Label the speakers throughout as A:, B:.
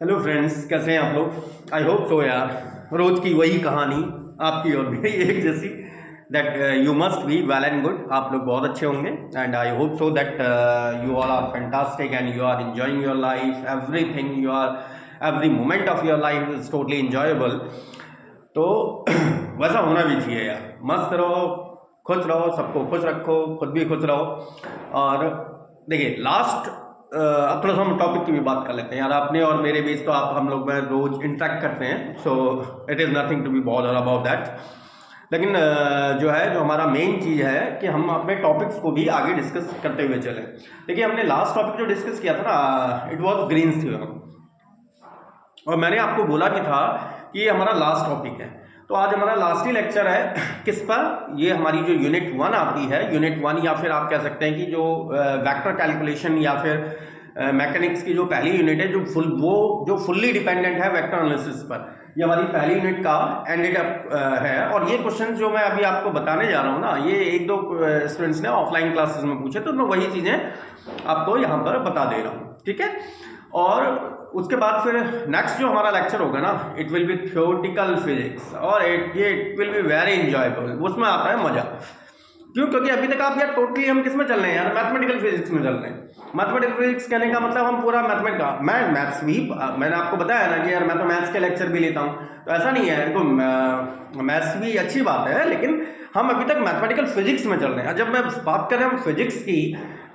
A: Hello friends, कैसे हैं आप लोग। आई होप सो यार, रोज की वही कहानी आपकी और मेरी एक जैसी, that you must be well and good. आप लोग बहुत अच्छे होंगे and I hope so that you all are fantastic and you are enjoying your life, everything you are, every moment of your life is totally enjoyable. तो वैसा होना भी चाहिए यार, मस्त रहो, खुश रहो, सबको खुश रखो, खुद भी खुश रहो। और देखिए लास्ट, अब थोड़ा सा हम टॉपिक की भी बात कर लेते हैं यार। आपने और मेरे बीच तो आप हम लोग में रोज इंटरेक्ट करते हैं, so it is nothing to be bother about that. लेकिन जो हमारा मेन चीज़ है कि हम अपने टॉपिक्स को भी आगे डिस्कस करते हुए चलें। देखिए हमने लास्ट टॉपिक जो डिस्कस किया था ना, इट वॉज ग्रीन्स थ्योरम, और मैंने आपको बोला भी था कि ये हमारा लास्ट टॉपिक है। तो आज हमारा लास्ट ही लेक्चर है किस पर, ये हमारी जो यूनिट 1 आती है, यूनिट 1, या फिर आप कह सकते हैं कि जो वेक्टर कैलकुलेशन या फिर मैकेनिक्स की जो पहली यूनिट है, जो फुल्ली डिपेंडेंट है वेक्टर एनालिसिस पर, ये हमारी पहली यूनिट का एंडेड अप है। और ये क्वेश्चन जो मैं अभी आपको बताने जा रहा हूँ ना, ये एक दो स्टूडेंट्स ने ऑफलाइन क्लासेस में पूछे, तो मैं वही चीज़ें आपको यहाँ पर बता दे रहा हूँ, ठीक है। और उसके बाद फिर नेक्स्ट जो हमारा लेक्चर होगा ना, it will be theoretical physics, और it will be very enjoyable. उसमें आता है मजा। क्यों? क्योंकि अभी तक आप यार टोटली हम किस में चल रहे हैं यार, मैथमेटिकल फिजिक्स में चल रहे हैं। मैथमेटिकल फिजिक्स कहने का मतलब हम पूरा मैं मैथ्स भी, मैंने आपको बताया ना कि यार मैं तो मैथ्स के लेक्चर भी लेता हूँ, तो ऐसा नहीं है। तो मैथ्स भी अच्छी बात है, लेकिन हम अभी तक मैथमेटिकल फिजिक्स में चल रहे हैं। जब मैं बात कर रहा हूँ फिजिक्स की,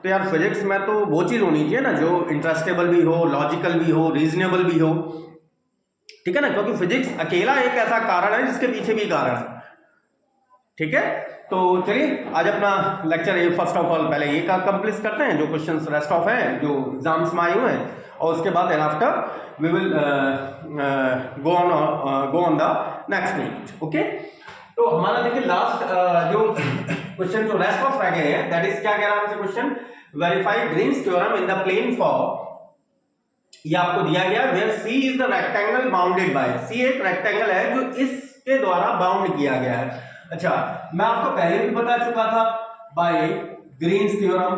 A: तो यार फिजिक्स में तो वो चीज़ होनी चाहिए ना जो इंटरेस्टेबल भी हो, लॉजिकल भी हो, रीजनेबल भी हो, ठीक है ना। क्योंकि फिजिक्स अकेला एक ऐसा कारण है जिसके पीछे भी कारण है, ठीक है। तो चलिए आज अपना लेक्चर फर्स्ट ऑफ ऑल पहले ये का कंप्लीट करते हैं, जो क्वेश्चंस रेस्ट ऑफ हैं जो एग्जाम्स में आए हुए हैं, और उसके बाद after we will go on the next unit, okay. तो हमारा देखिए लास्ट जो क्वेश्चन जो रेस्ट ऑफ रह गए हैं, दैट इज क्या कह रहा है हमसे question, verify Green's theorem in the plane form. ये आपको दिया गया where C is the rectangle bounded by, C एक रेक्टेंगल है जो इसके द्वारा बाउंड किया गया है। अच्छा, मैं आपको पहले भी बता चुका था by Green's theorem.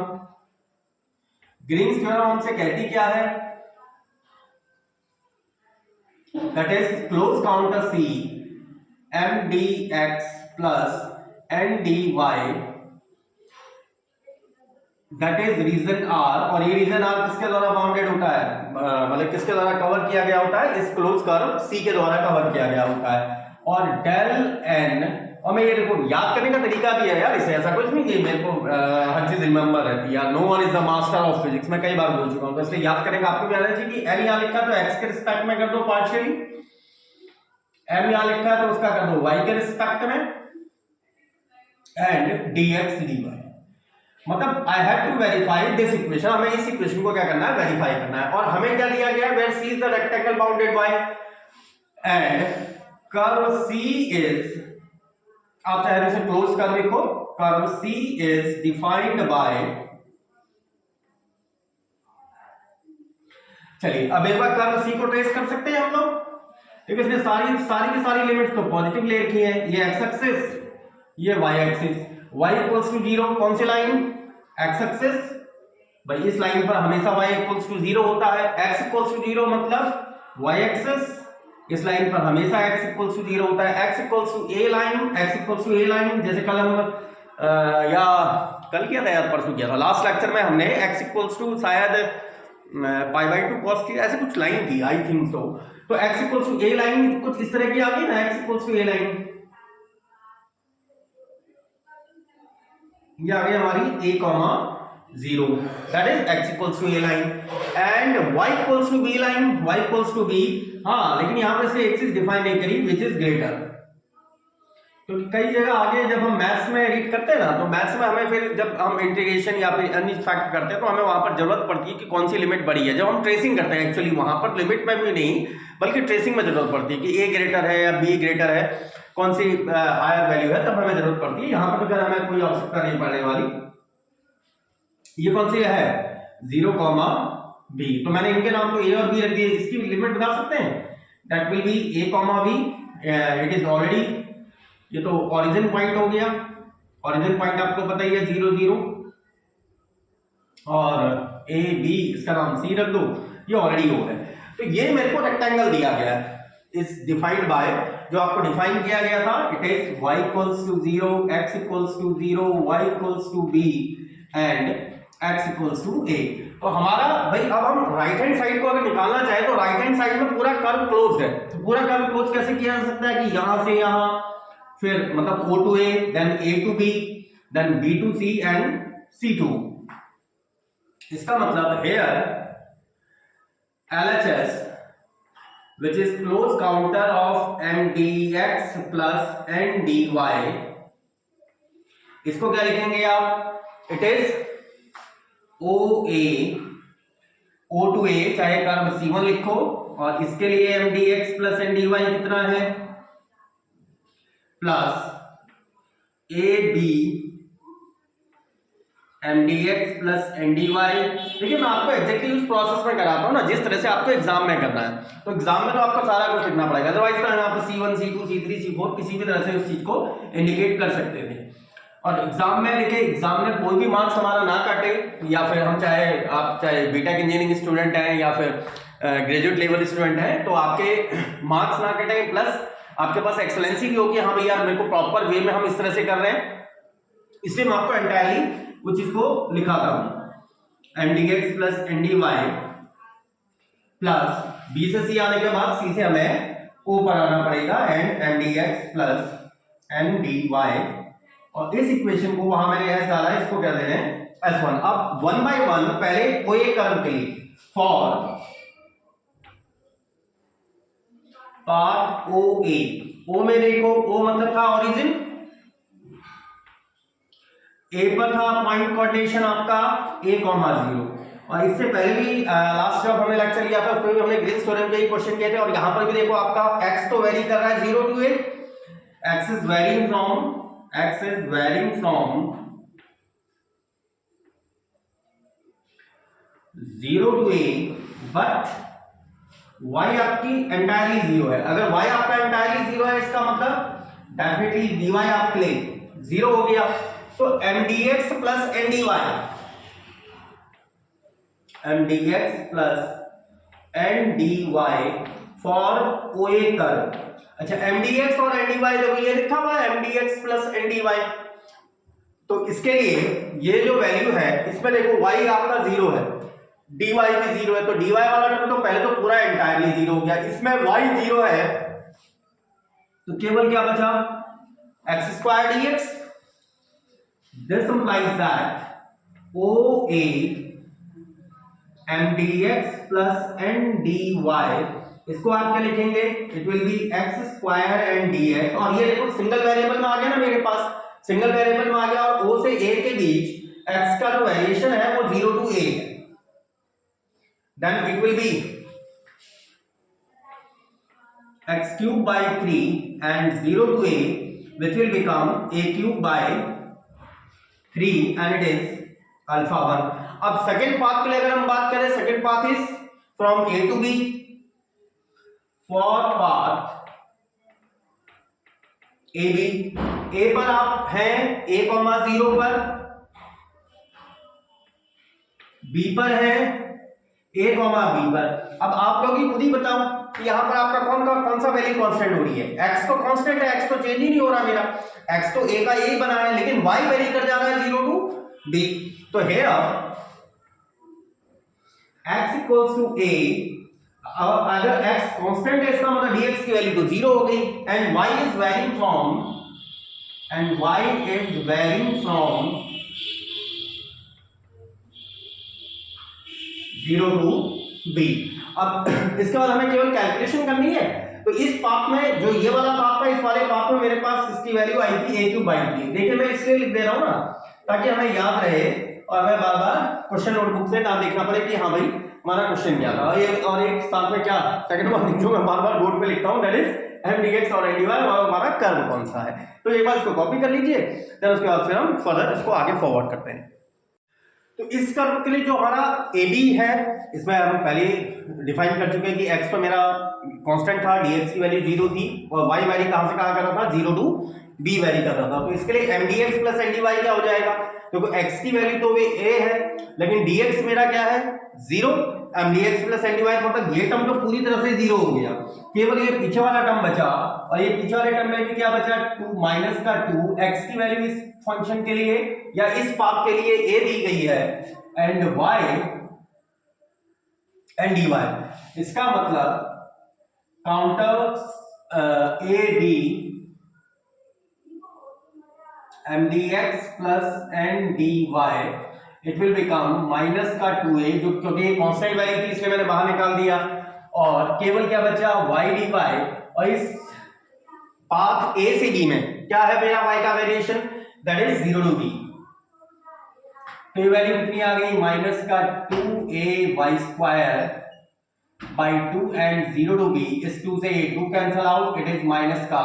A: Green's theorem हमसे कहती क्या है, that is close contour c m D x plus N D y, that is region r. और ये रीजन आर किसके द्वारा बाउंडेड होता है, मतलब किसके द्वारा कवर किया गया होता है, इस क्लोज कर्व सी के द्वारा कवर किया गया होता है। और डेल एन, और मैं ये देखो याद करने का तरीका भी है यार, इसे ऐसा कुछ नहीं कि मेरे को हर चीज रिमेंबर रहती है यार। No one is the master of physics, मैं कई बार बोल चुका हूं, तो इसलिए याद करने का आपको भी आना चाहिए कि एन यहां लिखा तो एक्स के रिस्पेक्ट में कर दो पार्शियली, एम यहां लिखा है तो उसका कर दो वाई के रिस्पेक्ट में, एंड dx dy। मतलब I have to verify this equation, हमें इस इक्वेशन को क्या करना है, वेरीफाई करना है। और हमें क्या दिया गया है, where C is the rectangle bounded by, and curve C is, आप चाहे इसे क्लोज कर लिखो, curve C is defined by, चलिए अब एक बार कर्व सी को ट्रेस कर सकते हैं हम लोग, ठीक है। इसने सारी की सारी लिमिट्स तो पॉजिटिव ले रखी है, ये एक्स एक्सिस, ये y axis, y equals to 0, कौन सी लाइन, एक्स एक्सिस, भाई इस लाइन पर हमेशा y इक्वल्स टू 0 होता है, x इक्वल्स टू 0 मतलब y एक्सिस, इस लाइन पर हमेशा x इक्वल्स टू 0 होता है, x equals to a line, x equals to a line. जैसे कल हम या कल किया था यार, परसों किया था, लास्ट लेक्चर में हमने x इक्वल्स टू शायद π/2 cos थीटा ऐसे कुछ लाइन थी, आई थिंक सो। तो x equals to a line कुछ इस तरह की आ गई ना, x equals to a line, ये आ गई हमारी a,0, that is x equals to a line, and y equals to b line, y equals to b। हाँ, लेकिन यहां पर से एक चीज डिफाइन नहीं करी, विच इज ग्रेटर। तो कई जगह आगे जब हम मैथ्स में एडिट करते हैं ना, तो मैथ्स में हमें फिर जब हम इंटीग्रेशन या फिर अन्य फैक्ट करते हैं, तो हमें वहां पर जरूरत पड़ती है कि कौन सी लिमिट बड़ी है। जब हम ट्रेसिंग करते हैं, एक्चुअली वहां पर लिमिट में भी नहीं बल्कि ट्रेसिंग में जरूरत पड़ती है कि a ग्रेटर है या b ग्रेटर है, कौन सी हायर वैल्यू है, तब हमें जरूरत पड़ती है। यहाँ पर तो हमें कोई आवश्यकता नहीं पड़ने वाली। ये कौन सी है, 0, b, तो मैंने इनके नाम को a और b रख दिए। इसकी लिमिट बता सकते हैं, that will be a, b, it is already, ये तो ओरिजिन पॉइंट हो गया, ओरिजिन पॉइंट आपको पता ही है 0, 0, और a b इसका नाम c रख दो, ये ऑलरेडी हो है। तो ये मेरे को रेक्टेंगल दिया गया है, इज डिफाइंड बाय, जो आपको डिफाइन किया गया था, it is y equals to 0, x equals to 0, y equals to b and x equals to a। तो हमारा भाई अब हम राइट हैंड साइड को अगर निकालना चाहे तो राइट हैंड साइड में पूरा कर्व क्लोज्ड है। तो पूरा कर्व क्लोज कैसे किया जा सकता है कि यहां से यहां, फिर मतलब o to a, then a to b, then b to c and c to। इसका मतलब here LHS which is close counter of mdx plus ndy, इसको क्या लिखेंगे आप, it is OA O to A, चाहे कर्व C1 लिखो, और इसके लिए mdx plus ndy कितना है, plus AB mdx plus ndy। देखिए मैं आपको एग्जैक्टली उस प्रोसेस में कराता हूँ ना जिस तरह से आपको एग्जाम में करना है। तो एग्जाम में तो आपको सारा कुछ लिखना पड़ेगा, अदरवाइज तो यहाँ पे C1 C2 C3 C4 किसी भी तरह से उस चीज को इंडिकेट कर सकते थे। और एग्जाम में देखिए, एग्जाम में कोई भी मार्क्स हमारा ना काटे, या फिर हम चाहे बीटेक इंजीनियरिंग स्टूडेंट हैं या फिर ग्रेजुएट लेवल स्टूडेंट हैं, तो आपके मार्क्स ना कटे, प्लस आपके पास एक्सेलेंसी भी होगी, हाँ भैया मेरे को प्रॉपर वे में हम इस तरह से कर रहे हैं। इसलिए मैं आपको एंटायरली उस चीज को लिखाता हूं, mdx plus ndy plus b से c आने के बाद c से हमें o पर आना पड़ेगा, एंड mdx प्लस ndy, और इस इक्वेशन को वहां मैंने s डाला है, इसको क्या दे रहे हैं s1। अब 1 by 1 पहले OA कर्व के लिए फॉर पार्ट OA, O में देखो, O मतलब था ओरिजिन, A पर था पॉइंट कोऑर्डिनेशन आपका a, 0, और इससे पहले भी लास्ट जब हमने लेक्चर लिया था उसमें भी हमने ग्रीन्स थ्योरम के ही क्वेश्चन किए थे, और यहां पर भी देखो आपका x तो वेरी कर रहा है 0 to a, x is varying from 0 to a, but y आपकी एंटायरली 0 है। अगर y आपका एंटायरली 0 है, इसका मतलब डेफिनेटली dy आपके लिए 0 हो गया। तो mdx plus ndy, mdx plus ndy for OA curve. अच्छा, mdx और ndy देखो ये लिखा हुआ है mdx प्लस ndy, तो इसके लिए ये जो वैल्यू है इसमें देखो y आपका 0 है, dy भी 0 है, तो dy वाला टर्म तो पहले तो पूरा एंटायरली 0 हो गया, इसमें y 0 है, तो केवल क्या बचा x square dx। This implies that OA mdx plus ndy, इसको आप क्या लिखेंगे, it will be x square and dx, और ये देखो सिंगल वेरिएबल में आ गया ना, मेरे पास सिंगल वेरिएबल में आ गया, और O से A के बीच x का जो वेरिएशन है वो 0 to a है, then it will be x cube by 3 and 0 to a, which will become a cube by 3 and it is alpha 1। अब सेकेंड पाथ के लिए अगर हम बात करें, second path is from A to B for path AB। A पर आप हैं a, 0 पर, B पर है a, B पर। अब आप लोग ही खुद ही बताओ कि यहां पर आपका कौन सा वैल्यू कांस्टेंट हो रही है, x तो कांस्टेंट है, x तो चेंज ही नहीं हो रहा मेरा, x तो a का a ही बना है, लेकिन y वेरी कर जा रहा है 0 to b। तो here x equals to a, अगर x कांस्टेंट है इसका मतलब dx की वैल्यू तो 0 हो गई, and y is varying from 0 to b। अब इसके बाद हमें केवल कैलकुलेशन करनी है, तो इस पाथ में जो ये वाला पाथ था, इस वाले पाथ में मेरे पास इसकी वैल्यू आई थी a क्यूब बाई 3। देखिए मैं इसलिए लिख दे रहा हूं ना ताकि हमें याद रहे और हमें बार बार क्वेश्चन नोटबुक से ना देखना पड़े कि हाँ भाई हमारा क्वेश्चन क्या था। और एक साथ में क्या सेकंड वन जो मैं बार बार बोर्ड पे लिखता हूँ, दैट इज mdx और ndy, और हमारा कर्व कौन सा है। तो एक बार इसको कॉपी कर लीजिए, देन उसके बाद फिर हम फर्दर इसको आगे फॉरवर्ड करते हैं। तो इस कर्व के लिए जो हमारा AB है, इसमें हम पहले डिफाइन कर चुके हैं कि x तो मेरा कांस्टेंट था, dx की वैल्यू 0 थी, और y वैरी कहां से कहां कर रहा था, 0 to b वैरी कर रहा था। तो इसके लिए mdx प्लस ndy क्या हो जाएगा, क्योंकि x की वैल्यू तो वे a है, लेकिन dx मेरा क्या है 0, m D x plus N D y, मतलब ये टर्म तो पूरी तरह से जीरो हो गया, केवल ये पीछे वाला टर्म बचा, और ये पीछे वाले टर्म में भी क्या बचा, 2 माइनस का 2, एक्स की वैल्यू इस फंक्शन के लिए या इस पाथ के लिए ए दी गई है, and y and d y. इसका मतलब contour a b m D x plus N D y, it will become minus का 2a, जो क्योंकि कांस्टेंट वैल्यू थी इसलिए मैंने बाहर निकाल दिया, और केवल क्या बचा y dy, और इस पाथ a से b में क्या है मेरा y का variation, that is 0 to b। तो ये वैल्यू कितनी आ गई, माइनस का 2ay square by 2 and 0 to b, इस 2 से a 2 cancel out, it is minus का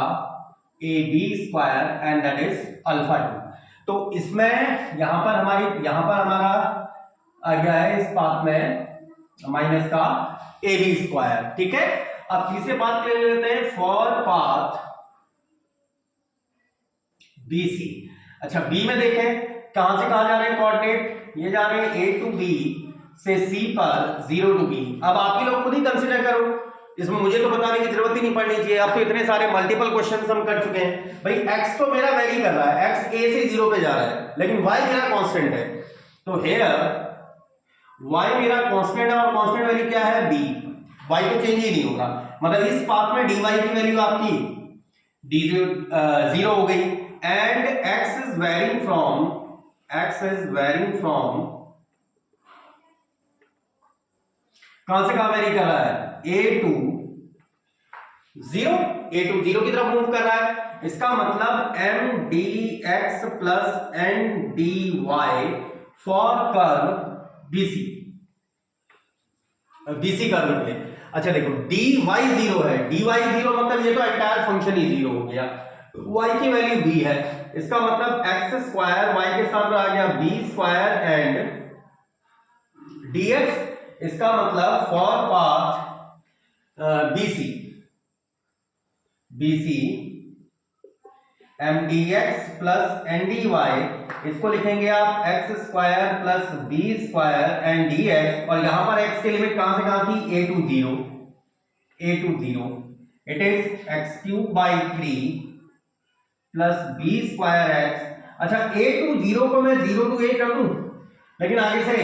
A: ab square and that is alpha 2। तो इसमें यहां पर हमारा आ गया है इस पाथ में माइनस का ए बी स्क्वायर, ठीक है। अब तीसरे पाथ ले लेते हैं, फॉर पाथ बी सी। अच्छा, बी में देखें कहां से कहां जा रहे हैं कोऑर्डिनेट, ये जा रहे हैं ए टू बी से सी पर 0 to b। अब आप ही लोग खुद ही कंसीडर करो, इसमें मुझे तो बताने की जरूरत ही नहीं पड़नी चाहिए, अब तो इतने सारे मल्टीपल क्वेश्चंस हम कर चुके हैं। भाई x तो मेरा वेरी कर रहा है, x a से 0 पे जा रहा है, लेकिन y मेरा कांस्टेंट है, तो हियर y मेरा कांस्टेंट है और कांस्टेंट वैल्यू क्या है b, y तो चेंज ही नहीं होगा, मतलब इस पाथ में dy की वैल्यू आपकी d0 हो गई, and x is varying from कहां से कहां वेरी कर रहा है, a to 0 की तरफ मूव कर रहा है। इसका मतलब m dx plus n dy for curve BC curve के लिए। अच्छा देखो, dy 0 है, dy 0 मतलब ये तो एंटायर फंक्शन ही 0 हो गया, y की वैल्यू b है, इसका मतलब x स्क्वायर y के साथ आ गया b स्क्वायर एंड dx, इसका मतलब for path BC mdx plus ndy, इसको लिखेंगे आप x square plus b square and dx, और यहां पर x की लिमिट कहां से कहां थी, a to 0, it is x cube by 3 plus b square x। अच्छा, a to 0 को मैं 0 to a कर दूं, लेकिन आगे से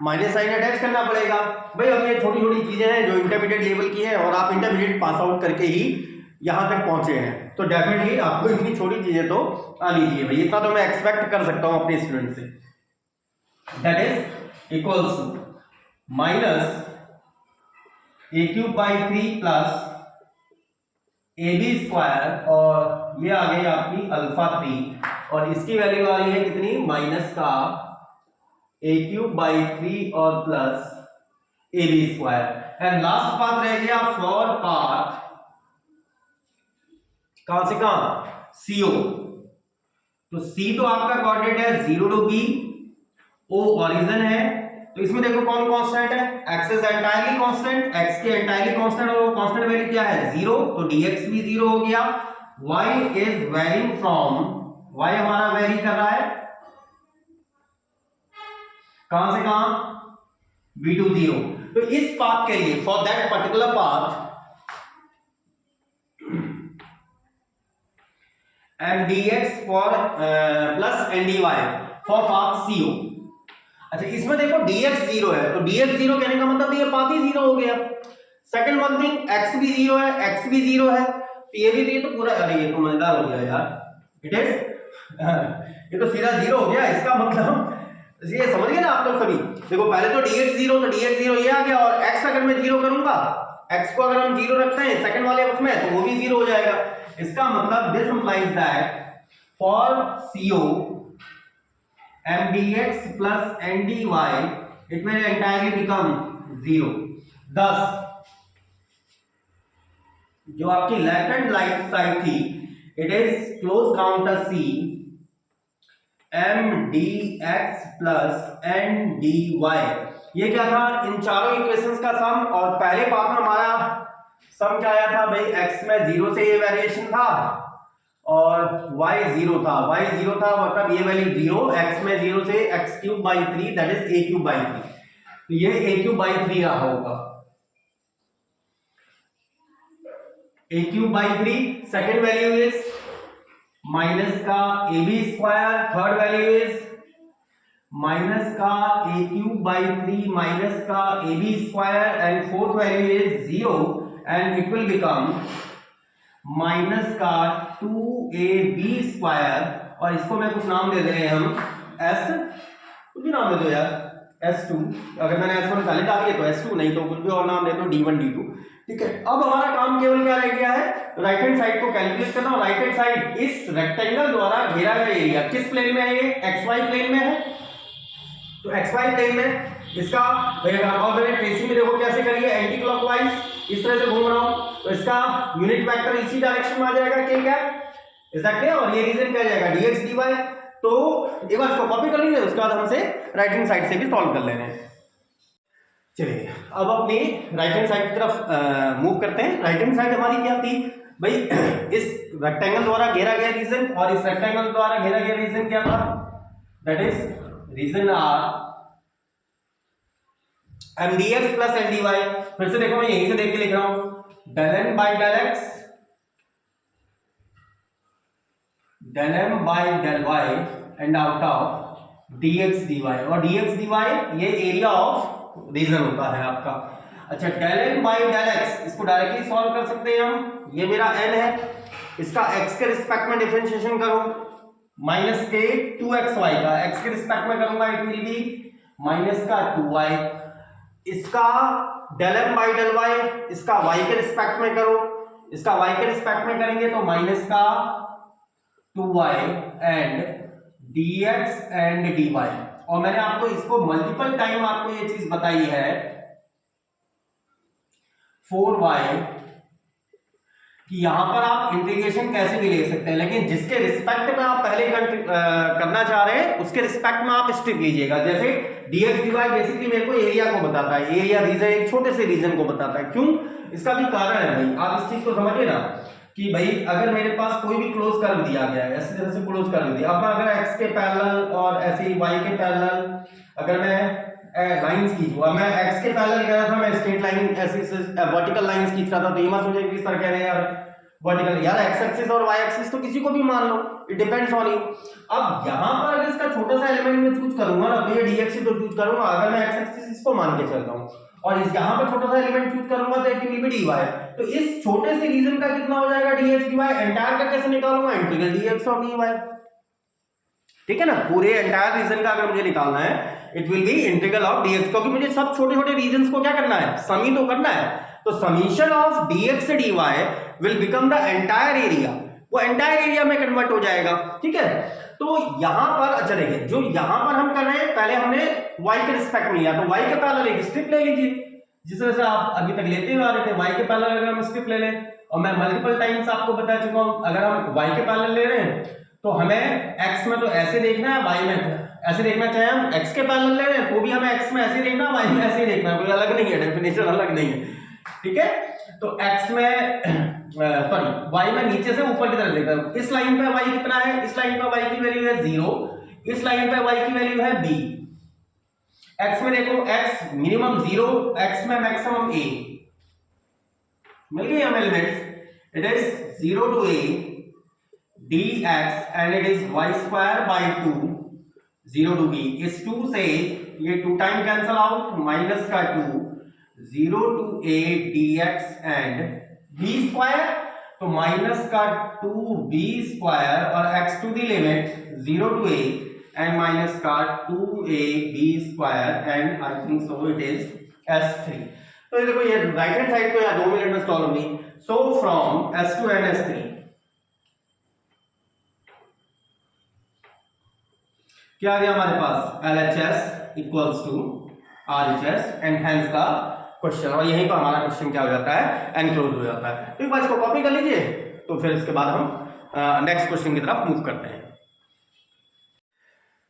A: माइनस साइन अटैच करना पड़ेगा। भाई अब ये छोटी छोटी चीजें हैं जो इंटरमीडिएट लेवल की है, और आप इंटरमीडिएट पास आउट करके ही यहां तक पहुंचे हैं, तो डेफिनेटली आपको इतनी छोटी चीजें तो आनी चाहिए। भाई इतना तो मैं एक्सपेक्ट कर सकता हूं अपने स्टूडेंट से, that is equals to minus a cube by 3 plus a b square, और ये आ गई आपकी अल्फा 3, और इसकी वैल्यू आ रही है कितनी, माइनस का ए क्यूब बाई 3 और plus a b square. And last path रह गया फॉर पाथ कहां से कहां, CO। तो C तो आपका कोऑर्डिनेट है 0 to b, O ओरिजिन है, तो इसमें देखो कौन कांस्टेंट है, x is entirely constant, x की एंटायरली कांस्टेंट, और वो कांस्टेंट वैल्यू क्या है 0, तो dx भी 0 हो गया। y is varying from, y हमारा वेरी कर रहा है कहां से कहां, b to 0। तो इस पाथ के लिए, for that particular path, mdx for plus ndy for path CO। अच्छा, इसमें देखो dx 0 है, तो dx 0 कहने का मतलब ये पाथ ही 0 हो गया। सेकंड वन थिंग, x भी 0 है, x भी 0 है, तो ये भी तो पूरा, अरे ये तो मजेदार हो गया यार, इट इज ये तो सीधा 0 हो गया। इसका मतलब ये समझ गए ना आप लोग सभी। देखो पहले तो dx 0, तो dx 0 ये आ गया, और x अगर मैं 0 करूंगा, x को अगर हम 0 रखते हैं सेकंड वाले पक्ष में, तो वो भी 0 हो जाएगा। इसका मतलब this implies that for CO mdx plus ndy it will entirely become 0। thus जो आपकी लेफ्ट हैंड राइट साइड थी, it is close counter C mdx plus ndy, ये क्या था, इन चारों इक्वेशंस का सम, और पहले पार्ट में हमारा सम क्या आया था भाई, x में 0 से ये वेरिएशन था और y 0 था, मतलब ये वैल्यू 0, x में 0 से x³ by 3 that is a³ by 3। तो ये a³/3 रहा होगा, a³/3। Second value is minus का ab², third value is minus का a³/3 माइनस का ab², and fourth value is 0, and it will become minus का 2ab², और इसको मैं कुछ नाम दे रहे हैं हम s, कुछ भी नाम दे दो यार, s2, अगर मैंने s1 पहले डाल दिया तो s2, नहीं तो कुछ भी और नाम दे दो, d1 d2। ठीक है, अब हमारा काम केवल क्या रह गया है, राइट हैंड साइड को कैलकुलेट करना। राइट हैंड साइड इस रेक्टेंगल द्वारा घेरा गया एरिया किस प्लेन में है, ये xy प्लेन में है, तो xy प्लेन में इसका और मैंने ट्रेसिंग में देखो कैसे करिए, एंटी क्लॉकवाइज इस तरह से घूम रहा हूं, तो इसका यूनिट वेक्टर इसी डायरेक्शन में आ जाएगा, क्या इज दैट क्लियर, और ये रीजन क्या जाएगा dx dy। तो एक बार इसको कॉपी कर लीजिए, उसके बाद हमसे राइट हैंड साइड से भी सॉल्व कर लेना है। चलिए अब अपनी राइट हैंड साइड की तरफ मूव करते हैं। राइट हैंड साइड हमारी क्या थी भाई, इस रेक्टेंगल द्वारा घेरा गया रीजन, और इस रेक्टेंगल द्वारा घेरा गया रीजन क्या था, that is region are mdx plus mdy। फिर से देखो मैं यहीं से देख के लिख रहा हूं, del m by del x, del m by del y and out of dx dy, और dx dy ये एरिया ऑफ रीजन होता है आपका। अच्छा, del m by del x, इसको डायरेक्टली सॉल्व कर सकते हैं हम, ये मेरा n है, इसका x के रिस्पेक्ट में डिफरेंशिएशन करो, माइनस के 2xy का x के रिस्पेक्ट में करूंगा, इट विल बी माइनस का 2y, इसका del m by del y, इसका y के रिस्पेक्ट में करो, इसका y के रिस्पेक्ट में करेंगे तो माइनस का 2y and dx and dy। और मैंने आपको इसको मल्टीपल टाइम आपको ये चीज बताई है 4y, कि यहां पर आप इंटीग्रेशन कैसे भी ले सकते हैं, लेकिन जिसके रिस्पेक्ट में आप पहले करना चाह रहे हैं उसके रिस्पेक्ट में आप स्ट्रिप लीजिएगा। जैसे dx dy बेसिकली मेरे को एरिया को बताता है, एरिया रीजन एक छोटे से रीजन को बताता है। क्यों, इसका भी कारण है भाई, आप इस चीज को समझिए ना कि भाई अगर मेरे पास कोई भी क्लोज कर्व दिया गया है, ऐसे तरह से क्लोज कर्व दिया, अब मैं अगर x के पैरेलल और ऐसे ही y के पैरेलल अगर मैं लाइंस खींचूंगा, मैं x के पैरेलल कह रहा था, मैं स्ट्रेट लाइन ऐसे वर्टिकल लाइंस खींच रहा था, तो ये मत सोचिए कि सर कह रहे हैं यार वर्टिकल, यार x एक्सिस और y एक्सिस तो किसी को भी मान लो, इट डिपेंड्स ऑन यू। अब यहां पर अगर इसका छोटा सा एलिमेंट में चूज करूंगा ना, तो ये dx ही तो चूज करूंगा, अगर मैं x एक्सिस इसको मान के चल रहा हूं, और इस यहां पर छोटा सा एलिमेंट चूज करूंगा तो इट विल बी dy। तो इस छोटे से रीजन का कितना हो जाएगा dx dy, एंटायर का कैसे निकालूंगा, इंटीग्रल dx और dy। ठीक है ना, पूरे एंटायर रीजन का अगर मुझे निकालना है it will B integral of dx, क्योंकि मुझे सब छोटे छोटे रीजन्स को क्या करना है, सम ही तो करना है। तो summation of dx dy will become the entire area, वो एंटायर एरिया में कन्वर्ट हो जाएगा। ठीक है, तो यहां पर अच्छा देखिए, जो यहां पर हम कर रहे हैं, पहले हमने y के रिस्पेक्ट में लिया, तो y के पैरेलल एक स्ट्रिप ले लीजिए, जिस तरह से आप अभी तक लेते हुए आ रहे थे, y के पैरेलल अगर हम स्ट्रिप ले लें, और मैं मल्टीपल टाइम्स आपको बता चुका हूं, अगर हम y के पैरेलल ले रहे हैं तो हमें x में तो ऐसे देखना है, y में ऐसे देखना, चाहे हम x के पैरेलल ले रहे हैं तो भी हमें x में ऐसे देखना, y में ऐसे देखना, कोई अलग नहीं है, डेफिनेशन अलग नहीं है। ठीक है, तो x में सॉरी y में नीचे से ऊपर की तरफ देखना, इस लाइन पे y कितना है, इस लाइन पे y की वैल्यू है 0, इस लाइन पे y की वैल्यू है b, x में देखो x मिनिमम 0, x में मैक्सिमम a, मिल गई हमें limits, it is 0 to a dx and it is y square by 2 0 to b, इस 2 से ये 2 टाइम कैंसल आउट, माइनस का 2 0 to a dx and b square, तो माइनस का 2b स्क्वायर और x to the limit 0 to a and minus का 2ab square and I think so it is s3। तो ये देखो, ये राइट हैंड साइड को या 2 मिनट में सॉल्व होगी। So from s2 and s3 क्या आ गया हमारे पास, LHS equals to RHS and hence the question, और यहीं पर हमारा क्वेश्चन क्या हो जाता है, एनक्लोज हो जाता है। तो एक बार इसको कॉपी कर लीजिए, तो फिर इसके बाद हम नेक्स्ट क्वेश्चन की तरफ मूव करते हैं।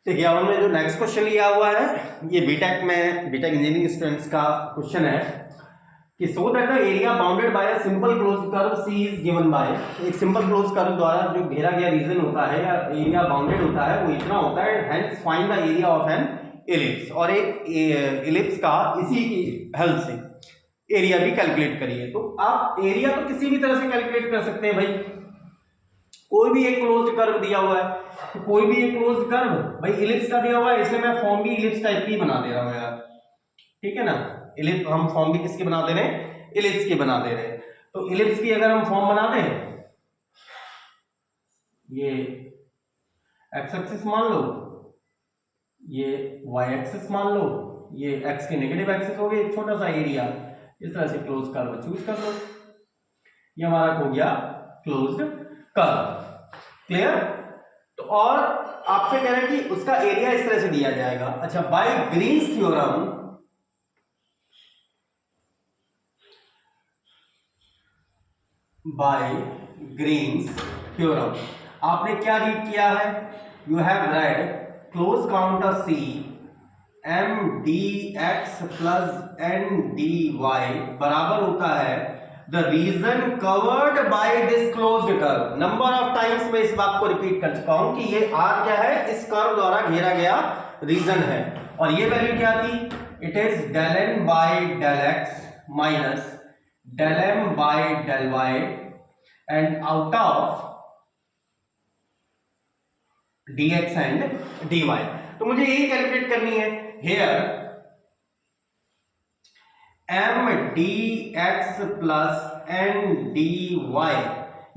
A: देखिए, अब हमने जो नेक्स्ट क्वेश्चन लिया हुआ है, ये बीटेक इंजीनियरिंग स्टूडेंट्स का क्वेश्चन है कि so that the area bounded by a simple close curve C is given by, एक सिंपल क्लोज कर्व द्वारा जो घेरा गया रीजन होता है या एरिया बाउंडेड होता है वो इतना होता है, hence find the area of N ellipse, और एक इलिप्स का इसी की हेल्प से एरिया भी कैलकुलेट करिए। तो आप एरिया तो किसी भी तरह से कैलकुलेट कर सकते हैं भाई, कोई भी एक क्लोज्ड कर्व दिया हुआ है, तो कोई भी एक क्लोज्ड कर्व भाई इलिप्स का दिया हुआ है, इसलिए मैं फॉर्म भी इलिप्स टाइप की बना दे रहा हूं यार, ठीक है ना। इलिप्स हम फॉर्म भी किसकी बना दे रहे हैं, इलिप्स की बना दे रहे हैं। तो इलिप्स की अगर हम फॉर्म बना दें, ये एक्स एक्सिस मान लो, ये वाई एक्सिस मान लो, ये एक्स की नेगेटिव एक्सिस हो गई, एक छोटा सा एरिया, इस तरह से क्लोज कर्व चूज कर लो, ये हमारा हो गया क्लोज्ड कर्व। क्लियर। तो और आपसे कह रहे हैं कि उसका एरिया इस तरह से दिया जाएगा। अच्छा, by Green's theorem, by Green's theorem आपने क्या रीड किया है, you have read close contour c m D x plus N D y बराबर होता है the region covered by this closed curve. Number of times मैं इस बात को रिपीट कर चुका हूं कि ये आर क्या है, इस कर्व द्वारा घेरा गया रीजन है, और ये वैल्यू क्या थी, it is del n by del x minus del m by del y and out of dx and dy। तो मुझे यही कैलकुलेट करनी है। Here m D x plus N D y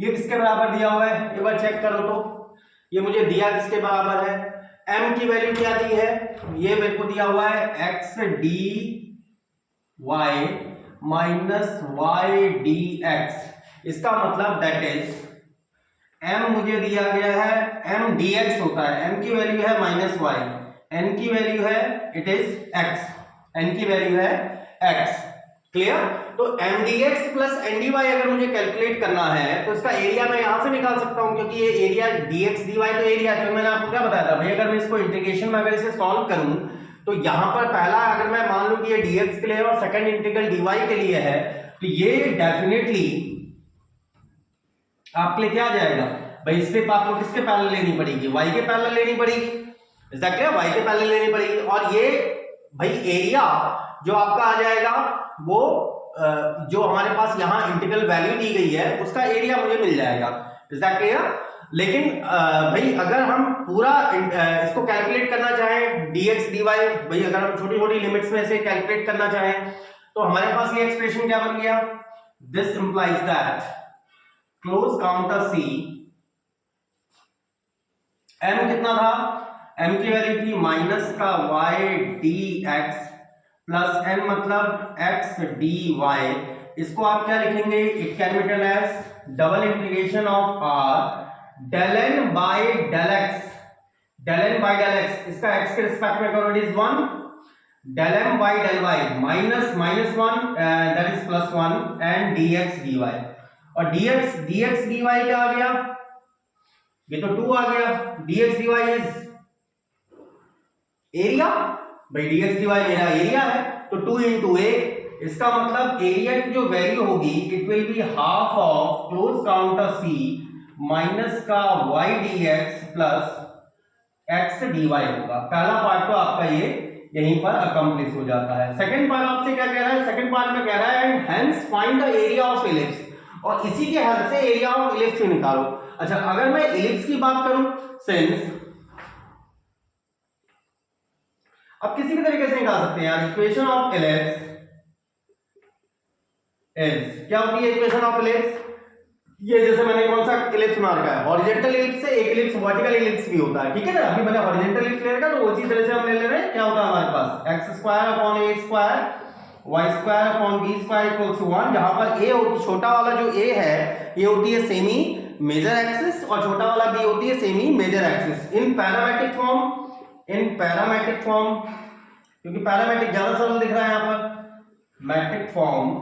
A: ये किसके बराबर दिया हुआ है, एक बार चेक करो तो ये मुझे दिया किसके बराबर है, m की वैल्यू क्या दी है, ये मेरे को दिया हुआ है x d y minus y d x. इसका मतलब दैट इज m मुझे दिया गया है, m dx होता है, m की वैल्यू है माइनस वाई, n की वैल्यू है इट इज x, n की वैल्यू है x। क्लियर। तो m dx plus n dy अगर मुझे कैलकुलेट करना है तो इसका एरिया मैं यहां से निकाल सकता हूं, क्योंकि ये एरिया dx dy तो एरिया, तो मैंने आपको क्या बताया था भाई, अगर मैं इसको इंटीग्रेशन में अगर इसे सॉल्व करूं तो यहां पर पहला अगर मैं मान लूं कि ये dx के लिए है और सेकंड इंटीग्रल dy के लिए है, तो ये डेफिनेटली आपके लिए क्या आ जाएगा भाई, स्टेप आपको किसके पैरेलल लेनी पड़ेगी, y के पैरेलल लेनी पड़ेगी, एग्जैक्टली y के पैरेलल लेनी पड़ेगी। और ये भाई एरिया जो आपका आ जाएगा वो जो हमारे पास यहाँ इंटीग्रल वैल्यू दी गई है उसका एरिया मुझे मिल जाएगा, एग्जैक्टली। लेकिन भाई अगर हम पूरा इसको कैलकुलेट करना चाहें dx dy, भाई अगर हम छोटी छोटी लिमिट्स में से कैलकुलेट करना चाहें तो हमारे पास ये एक्सप्रेशन क्या बन गया, this implies that close counter C m कितना था, m की वैल्यू थी माइनस का y dx प्लस n मतलब x dy। इसको आप क्या लिखेंगे, it can be written as double integration of r del n by del x, del n by del x, इसका x के रिस्पेक्ट में करो, it is 1 del m by del y minus minus 1 that is plus 1 and dx dy। और dx dy क्या आ गया, ये तो 2 आ गया, dx dy इज एरिया, भाई dx dy मेरा एरिया है, तो 2 into a, इसका मतलब एरिया की जो वैल्यू होगी it will be half of close counter C minus का y dx plus x dy होगा। पहला पार्ट तो आपका ये यहीं पर अकम्प्लिश हो जाता है। सेकंड पार्ट आपसे क्या कह रहा है, सेकंड पार्ट में कह रहा है and hence find the area of ellipse, और इसी के हेल्प से एरिया ऑफ इलिप्स निकालो। अच्छा, अगर मैं इलिप्स की बात करूं, सिंस अब किसी भी तरीके से निकाल सकते हैं यार, इक्वेशन ऑफ इलिप्स इज क्या होती है, इक्वेशन ऑफ इलिप्स ये जैसे मैंने कौन सा इलिप्स बना रखा है, हॉरिजॉन्टल इलिप्स से एक इलिप्स वर्टिकल इलिप्स भी होता है, ठीक है ना। अभी मैंने हॉरिजॉन्टल इलिप्स ले रखा तो उसी तरह से हम ले रहे हैं, क्या होता है हमारे पास x square upon a square y square upon b square equals to 1, जहां पर a होती, छोटा वाला जो a है ये होती है सेमी मेजर एक्सिस और छोटा वाला b होती है सेमी मेजर एक्सिस। इन पैरामेट्रिक फॉर्म, क्योंकि पैरामेट्रिक ज्यादा सरल दिख रहा है यहाँ पर, मैट्रिक फॉर्म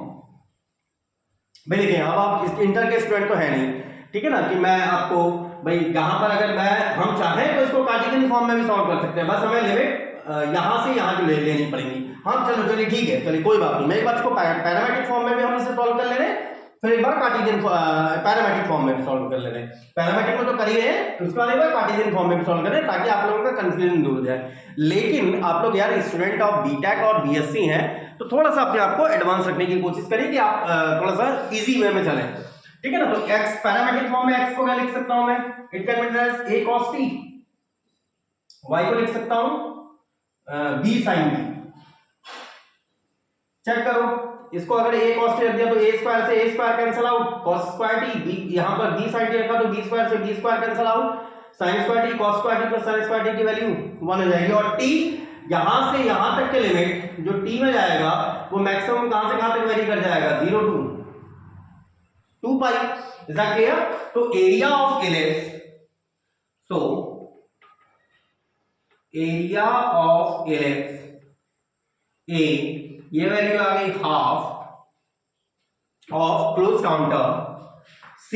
A: भाई देखिए, अब आप इस इंटर के स्टूडेंट तो है नहीं, ठीक है ना, कि मैं आपको भाई यहाँ पर अगर हम चाहें तो इसको कार्टेशियन फॉर्म में भी सॉल्व कर सकते हैं, बस हमें लिमिट यहाँ से यहाँ की लेनी पड़ेगी। हाँ चलो चलिए ठीक है, चलिए कोई बात नहीं, मैं एक बार इसको पैरामेट्रिक फॉर्म में भी हम इसे सॉल्व कर ले रहे हैं, फिर एक बार कार्टेशियन पैरामेट्रिक फॉर्म में भी सॉल्व कर ले रहे हैं। पैरामेट्रिक में तो कर ही रहे हैं, उसके बाद एक बार कार्टेशियन फॉर्म में भी सॉल्व कर रहे हैं ताकि आप लोगों का कंफ्यूजन दूर हो जाए। लेकिन आप लोग यार स्टूडेंट ऑफ बीटेक और बीएससी हैं, तो थोड़ा सा अपने आप को एडवांस रखने की कोशिश करिए कि आप थोड़ा सा इजी वे में चलें, ठीक है ना। तो x पैरामेट्रिक फॉर्म में x को क्या लिख सकता हूं मैं, it can be as a cos t, y को लिख सकता हूं b sin t। चेक करो, इसको अगर a cos t रख दिया तो a स्क्वायर से a square cancel out, cos square t, b यहां पर b sin t रखा तो b स्क्वायर से b square cancel out, sin square t cos square t plus sin square t की वैल्यू 1 हो जाएगी। और t यहां से यहां तक के लिमिट जो t में जाएगा वो मैक्सिमम कहां से कहां तक वेरी कर जाएगा, 0 to 2 pi. Is that clear? तो area of ellipse, so area of ellipse a, ये वैल्यू आ गई half of close counter c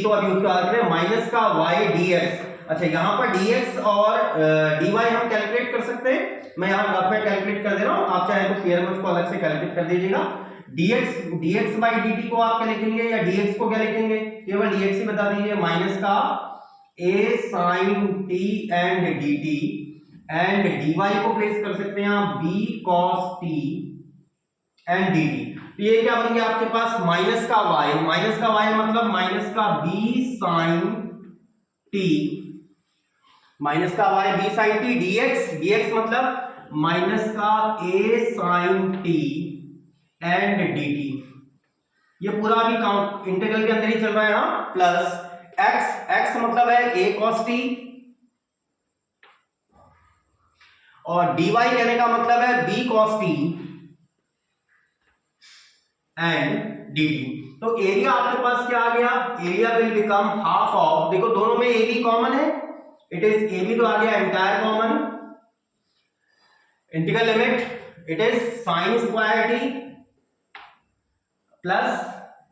A: तो अभी उसका अर्थ है माइनस का y dx। अच्छा यहां पर dx और dy हम कैलकुलेट कर सकते हैं, मैं यहां ग्राफ में कैलकुलेट कर दे रहा हूं, आप चाहे तो फिर में उसको अलग से कैलकुलेट कर दीजिएगा। dx by dt को आप क्या लिखेंगे या dx को क्या लिखेंगे, केवल dx ही बता दीजिए, माइनस का a sin t and dt and dy को प्लेस कर सकते हैं आप b cos t and dt। तो ये क्या बन गया आपके पास, माइनस का y मतलब माइनस का b sin t, माइनस का y b sin t, dx मतलब माइनस का a sin t and dt। ये पूरा भी काउंट इंटीग्रल के अंदर ही चल रहा है यहां, प्लस x मतलब है a cos t और dy कहने का मतलब है b cos t and dt। तो एरिया आपके पास क्या आ गया, area will become half of, देखो दोनों में ए बी कॉमन है, इट इज ए बी तो आ गया entire common, integral limit it is sine square T plus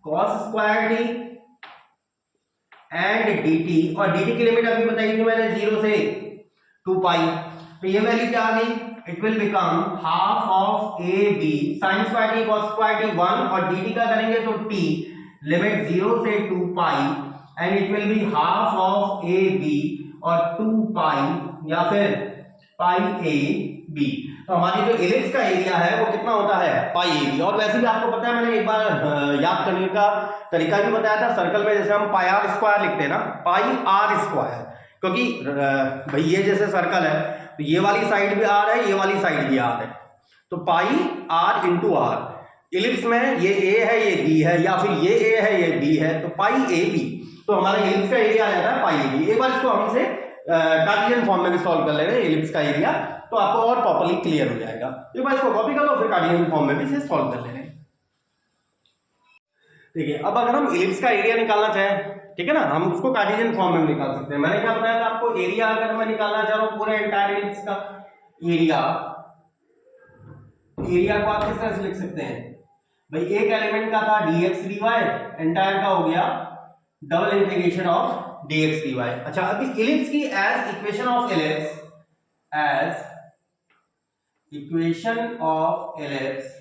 A: cos square T and dt। और dt की लिमिट अभी बताई थी मैंने 0 से 2 पाई, तो ये वैल्यू क्या आ गई, it will become half of A b sine square t cos square t 1 और dt का करेंगे तो t लिमिट 0 से 2 pi and it will be half of A B और 2 पाई या फिर पाई ए बी। तो हमारी जो इलिप्स का एरिया है वो कितना होता है, पाई ए बी। और वैसे भी आपको पता है, मैंने एक बार याद करने का तरीका भी बताया था, सर्कल में जैसे हम पाई आर स्क्वायर लिखते हैं ना, पाई आर स्क्वायर, क्योंकि भाई ये जैसे सर्कल है तो ये वाली साइड भी आर है, ये वाली साइड भी आर है, तो पाई आर इंटू आर। इलिप्स में ये ए है ये बी है, या फिर ये ए है ये बी है, तो पाई ए बी, तो हमारा इलिप्स का एरिया आ जाता है पाई ए बी। एक बार इसको हमसे कार्टेशियन फॉर्म में भी सॉल्व कर ले रहे हैं इलिप्स का एरिया, तो आपको और प्रॉपर्ली क्लियर हो जाएगा। एक बार इसको कॉपी कर लो, फिर कार्टेशियन फॉर्म में भी इसे सॉल्व कर ले रहे हैं। ठीक है, अब अगर हम इलिप्स का एरिया निकालना चाहें, ठीक है ना, हम उसको कार्टेशियन फॉर्म में निकाल सकते हैं। मैंने क्या बताया था आपको, एरिया अगर मैं निकालना चाह रहा हूं पूरे एंटायर इलिप्स का एरिया को आप किस तरह से लिख सकते हैं भाई, एक एलिमेंट का था dx dy, एंटायर का हो गया double integration of dx dy। अच्छा अभी इलिप्स की एज इक्वेशन ऑफ इलिप्स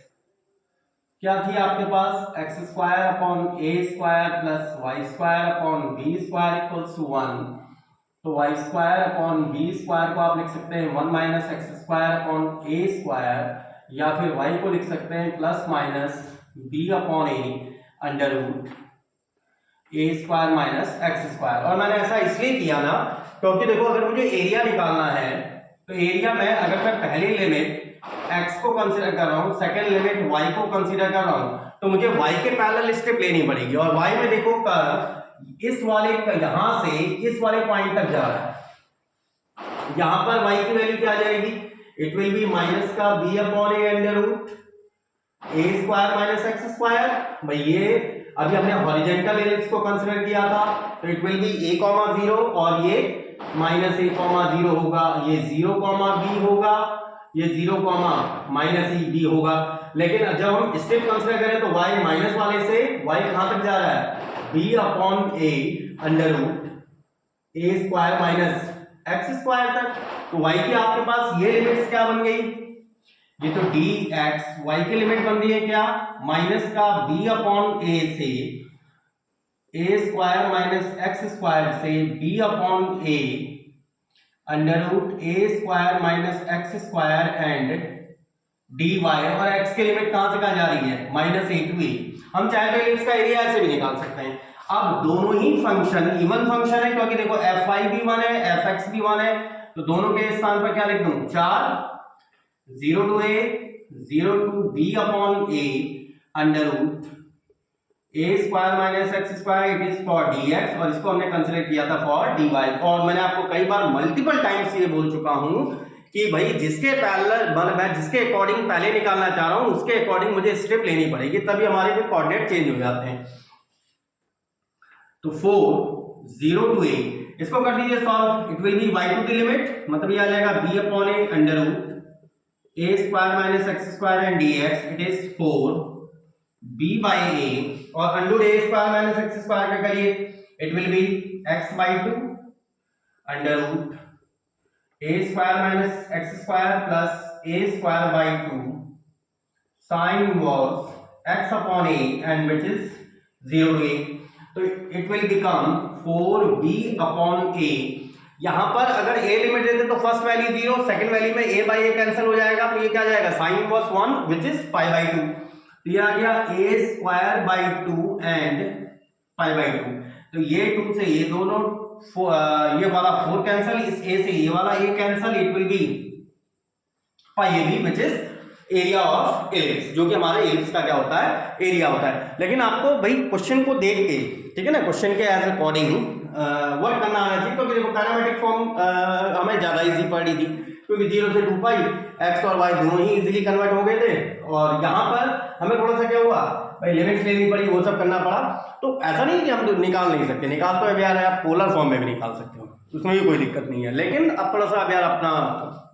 A: क्या थी आपके पास, X square upon A square plus Y square upon B square equals to 1। तो Y square upon B square को आप लिख सकते हैं 1 minus x square upon A square, या फिर वाई को लिख सकते हैं प्लस माइनस बी अपॉन ए अंडर रूट ए स्क्वायर माइनस एक्स स्क्वायर। और मैंने ऐसा इसलिए किया ना क्योंकि देखो अगर मुझे एरिया निकालना है तो एरिया में अगर मैं पहली लिमिट x को कंसीडर कर रहा हूं, सेकंड लिमिट y को कंसीडर कर रहा हूं, तो मुझे y के पैरेलल स्टेप लेनी पड़ेगी। और y में देखो कर्व इस वाले यहां से इस वाले पॉइंट तक जा रहा है, यहां पर y की वैल्यू क्या आ जाएगी, इट विल बी माइनस का b अपॉन ए अंडर रूट ए स्क्वायर माइनस एक्स स्क्वायर। भाई ये अभी हमने हॉरिजॉन्टल इलिप्स को कंसीडर किया था, तो इट विल बी a, 0 और ये माइनस a, 0 होगा, ये 0, b होगा, ये 0, माइनस ई बी होगा। लेकिन जब हम स्टेप कंसीडर करें तो y माइनस वाले से y कहां तक जा रहा है, b अपॉन ए अंडर रूट ए स्क्वायर माइनस एक्स स्क्वायर तक। तो y की आपके पास ये लिमिट्स क्या बन गई, ये तो डी एक्स वाई की लिमिट बन रही है क्या, माइनस का बी अपॉन ए से a square minus x square से b upon A under root A square minus x square and d y, और एक्स की लिमिट कहां से कहां जा रही है, माइनस ए टू ए। हम चाहे तो एलिप्स का एरिया ऐसे भी निकाल सकते हैं। अब दोनों ही फंक्शन इवन फंक्शन है, क्योंकि देखो एफ वाई भी 1 है एफ एक्स भी 1 है, तो दोनों के स्थान पर क्या लिख दूं, 4 0 to a 0 to b upon A under root A square minus x square, it is for d x, और इसको हमने कंसिडर किया था फॉर डी वाई। और मैंने आपको कई बार मल्टीपल टाइम्स ये बोल चुका हूं कि भाई जिसके पैरेलल मैं जिसके अकॉर्डिंग पहले निकालना चाह रहा हूं उसके अकॉर्डिंग मुझे स्टेप लेनी पड़ेगी, तभी हमारे भी कोऑर्डिनेट चेंज हो जाते हैं। तो 4 0 टू ए, इसको कर दीजिए solve, it will be y to the limit, मतलब ये आ जाएगा b upon A under root A square minus x square and dx, it is 4 b by a, और under a square minus x square का करिए, it will be x by 2 under root A square minus x square plus a square by 2 sine inverse x upon a and which is 0 to a, तो it will become 4b upon a। यहां पर अगर a limit देते तो first value 0, second value में a bye a cancel हो जाएगा, तो ये क्या जाएगा sine inverse 1 which is pi by 2, तो ये आ गया a square by 2 and pi by 2, तो ये 2 से ये दोनों ये वाला 4 कैंसिल, इस a से ये वाला a cancel, it will B pi ab which is area of ellipse, जो कि हमारे एलिप्स का क्या होता है, एरिया होता है। लेकिन आपको भाई क्वेश्चन को देख के, ठीक है ना, क्वेश्चन के एज अकॉर्डिंग वर्क करना आना चाहिए, क्योंकि देखो पैरामेट्रिक फॉर्म हमें ज्यादा इजी पड़ी थी, क्योंकि 0 से 2 पाई एक्स और वाई दोनों ही इजीली कन्वर्ट हो गए थे, और यहाँ पर हमें थोड़ा सा क्या हुआ भाई लिमिट्स लेनी पड़ी, वो सब करना पड़ा। तो ऐसा नहीं कि हम तो निकाल नहीं सकते, निकाल तो अब यार आप पोलर फॉर्म में भी निकाल सकते हो, उसमें भी कोई दिक्कत नहीं है। लेकिन अब थोड़ा सा अब यार अपना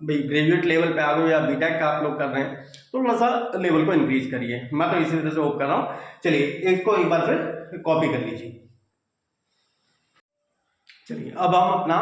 A: भाई ग्रेजुएट लेवल पे आ गए या बीटेक का आप लोग कर रहे हैं, तो थोड़ा सा लेवल को इंक्रीज करिए, मैं तो इसी तरह से होप कर रहा हूँ। चलिए इसको एक बार फिर कॉपी कर लीजिए। चलिए अब हम अपना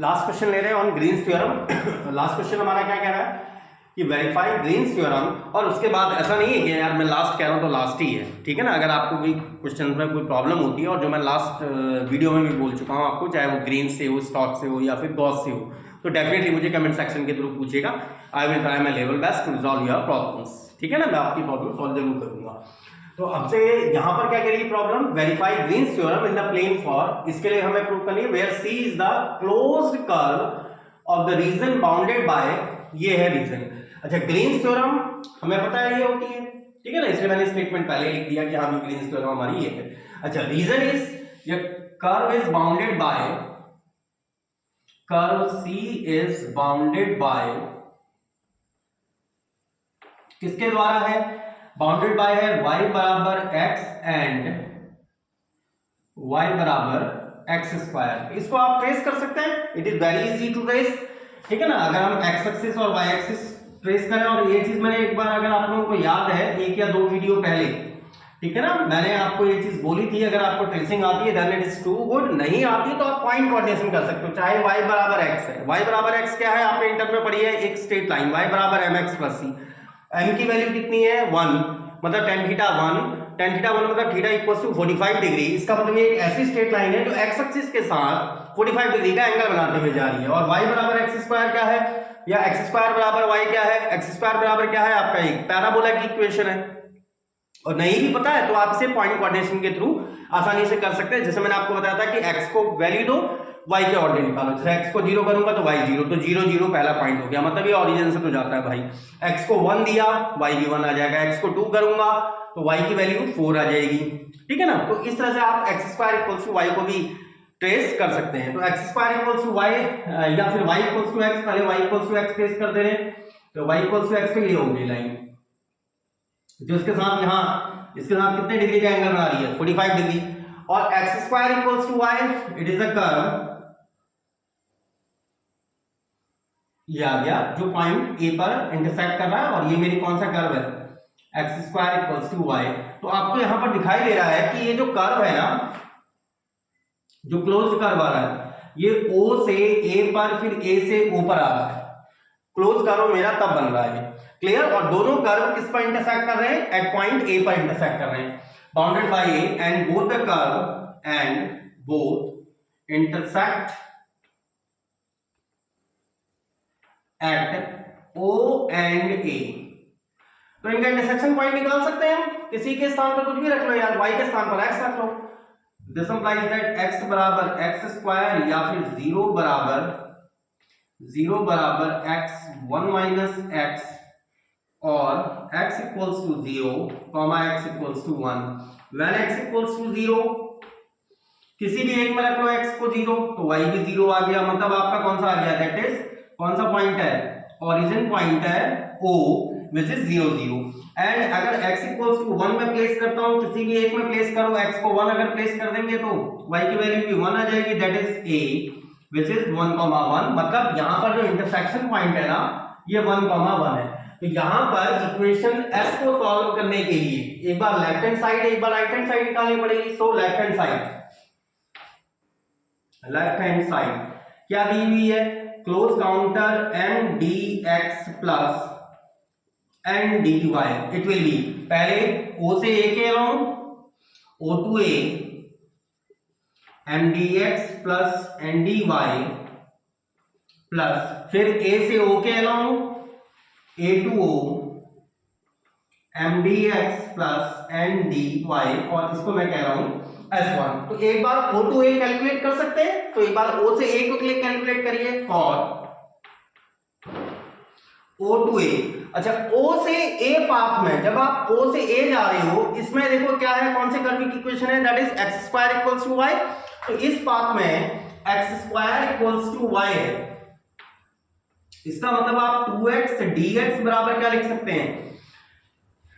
A: लास्ट क्वेश्चन ले रहे हैं on Green's theorem. Last question हमारा क्या कह रहा है कि वेरीफाई ग्रीन्स थ्योरम, और उसके बाद ऐसा नहीं है कि यार मैं लास्ट कह रहा हूँ तो लास्ट ही है, ठीक है ना। अगर आपको कोई क्वेश्चन में कोई प्रॉब्लम होती है, और जो मैं लास्ट वीडियो में भी बोल चुका हूँ आपको, चाहे वो ग्रीन से हो, स्टॉक से हो, या फिर गॉस से हो, तो डेफिनेटली मुझे कमेंट सेक्शन के थ्रू पूछेगा। I will try my level best to resolve your problems, ठीक है ना, मैं आपकी प्रॉब्लम सॉल्व जरूर करूंगा। तो अब से यहां पर क्या करेगी problem, verify Green's theorem in the plane for, इसके लिए हमें प्रूव करनी है where C is the closed curve of the region bounded by, ये है रीजन। अच्छा ग्रीन्स थ्योरम हमें पता है ये होती है, ठीक है ना, इसलिए मैंने स्टेटमेंट पहले लिख दिया कि हाँ ग्रीन्स थ्योरम हमारी ये है। अच्छा रीजन इज ये curve is bounded by, curve C is bounded by, किसके द्वारा है, बाउंडेड बाय है y बराबर x एंड y बराबर एक्स स्क्वायर। इसको आप ट्रेस कर सकते हैं, it is very easy to trace, ठीक है ना। अगर हम x एक्सिस और y एक्सिस ट्रेस करें, और ये चीज मैंने एक बार अगर आप लोगों को याद है 1 या 2 वीडियो पहले, ठीक है ना, मैंने आपको ये चीज बोली थी, अगर आपको ट्रेसिंग आती है then it is too good, नहीं आती तो आप पॉइंट कोऑर्डिनेशन कर सकते हो। चाहे y बराबर x है, y बराबर x क्या है आपने इंटर में पढ़ी है, एक स्ट्रेट लाइन y बराबर mx प्लस c, m की वैल्यू कितनी है 1, मतलब tan थीटा 1, tan थीटा 1 मतलब थीटा इक्वल्स टू 45 डिग्री। इसका मतलब ये एक ऐसी स्ट्रेट लाइन है जो x एक्सिस के साथ 45 डिग्री का एंगल बनाते हुए जा रही है। और y बराबर एक्स स्क्वायर क्या है, या एक्स स्क्वायर बराबर y क्या है, एक्स स्क्वायर बराबर क्या है आपका एक पैराबोला की इक्वेशन है। और नहीं भी पता है तो आप इसे पॉइंट कोऑर्डिनेशन के थ्रू आसानी से कर सकते हैं। जैसे मैंने आपको बताया था कि x को वैल्यू दो, y के ऑर्डिनेट निकालो। जैसे x को 0 करूंगा तो y 0, तो 0 0 पहला पॉइंट हो गया, मतलब ये ओरिजिन से तो जाता है भाई। x को 1 दिया, y भी 1 आ जाएगा। x को 2 करूंगा तो y की वैल्यू 4 आ जाएगी, ठीक है ना। तो इस तरह से आप x square equals to y को भी ट्रेस कर सकते हैं। तो x square equals to y या फिर y इक्वल्स टू x, पहले y equals to x trace करते रहे, तो y इक्वल्स टू x तो ये होगी लाइन जो इसके साथ यहाँ इसके साथ कितने डिग्री का एंगल बना रही है 45 डिग्री। और x square equals to y, it is a curve, ये आ गया जो पॉइंट ए पर इंटरसेक्ट कर रहा है, और ये मेरी कौन सा कर्व है x square equals to y. तो आपको यहां पर दिखाई दे रहा है कि ये जो कर्व है ना, जो क्लोज्ड कर्व आ रहा है, ये ओ से ए पर, फिर ए से ओ पर आ रहा है। क्लोज कर्व मेरा तब बन रहा है, क्लियर। और दोनों कर्व किस पर इंटरसेक्ट कर रहे हैं, एट पॉइंट ए पर इंटरसेक्ट कर रहे हैं, bounded by A, and both the curve intersect at O and A। तो इनका इंटरसेक्शन पॉइंट निकाल सकते हैं हम, किसी के स्थान पर कुछ भी रख लो यार, y के स्थान पर x रख लो। दिस इंप्लाइज दैट x बराबर x स्क्वायर या फिर 0 बराबर x1 माइनस x और x equals to 0 comma x equals to 1। When x equals to 0 किसी भी एक में रख लो x को 0 तो y भी 0 आ गया, मतलब आपका कौन सा आ गया, दैट इज कौन सा पॉइंट है, ओरिजिन पॉइंट है O विच इज 0 0। एंड अगर x इक्वल्स टू 1 में प्लेस करता हूं, किसी भी एक में प्लेस करो, x को 1 अगर प्लेस कर देंगे तो y की वैल्यू भी 1 आ जाएगी, that is A which is 1, 1। मतलब यहां पर जो इंटरसेक्शन पॉइंट है ना ये 1, 1 है। तो यहां पर इक्वेशन s को सॉल्व करने के लिए एक बार लेफ्ट हैंड साइड एक बार राइट हैंड साइड निकालनी पड़ेगी। सो लेफ्ट हैंड साइड क्या दी हुई है, close counter m dx plus n dy। It will B पहले o से a के along o to a m dx plus n dy plus फिर a से o के along a to o m dx plus n dy, और इसको मैं कह रहा हूं S1। तो एक बार O to A कैलकुलेट कर सकते हैं, तो एक बार O से A को कैलकुलेट करिए फॉर O to A। अच्छा O से A पाथ में जब आप O से A जा रहे हो, इसमें देखो क्या है, कौन से कर्व की इक्वेशन है, that is x square equals to y। तो इस पाथ में x square equals to y है, इसका मतलब आप 2x dx बराबर क्या लिख सकते हैं,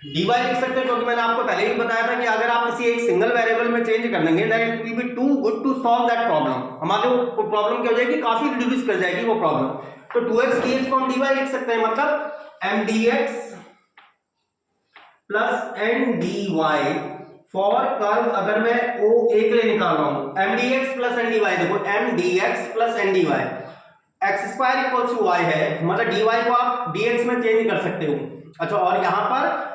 A: dy लिख सकते हैं, क्योंकि मैंने आपको पहले ही बताया था कि अगर आप किसी एक सिंगल वेरिएबल में चेंज कर देंगे that it will be too good to solve that problem. हमारे वो प्रॉब्लम क्या हो जाएगी, काफी रिड्यूस कर जाएगी वो प्रॉब्लम। तो 2x dx को हम dy लिख सकते हैं, मतलब m dx plus n dy for curve, अगर मैं o a के लिए निकाल रहा हूं m dx plus n dy, देखो m dx plus n dy x square equals to y है, मतलब dy को आप dx में चेंज कर सकते हो। अच्छा और यहां पर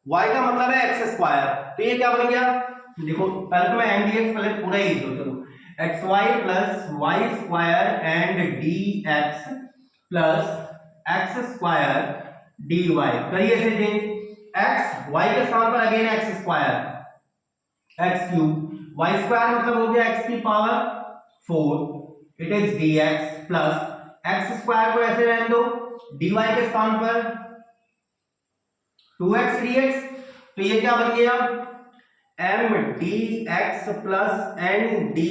A: y का मतलब है x स्क्वायर, तो ये क्या बन गया, देखो पहले तो मैं m dx पहले पूरा ही लिख दो, चलो xy plus y square and dx plus x square dy, करिए ऐसे चेंज, x y के स्थान पर again x square x cube, y square मतलब हो गया x की power 4, it is dx plus x square को ऐसे रहने दो, dy के स्थान पर 2x dx, तो ये क्या बन गया m dx plus n dy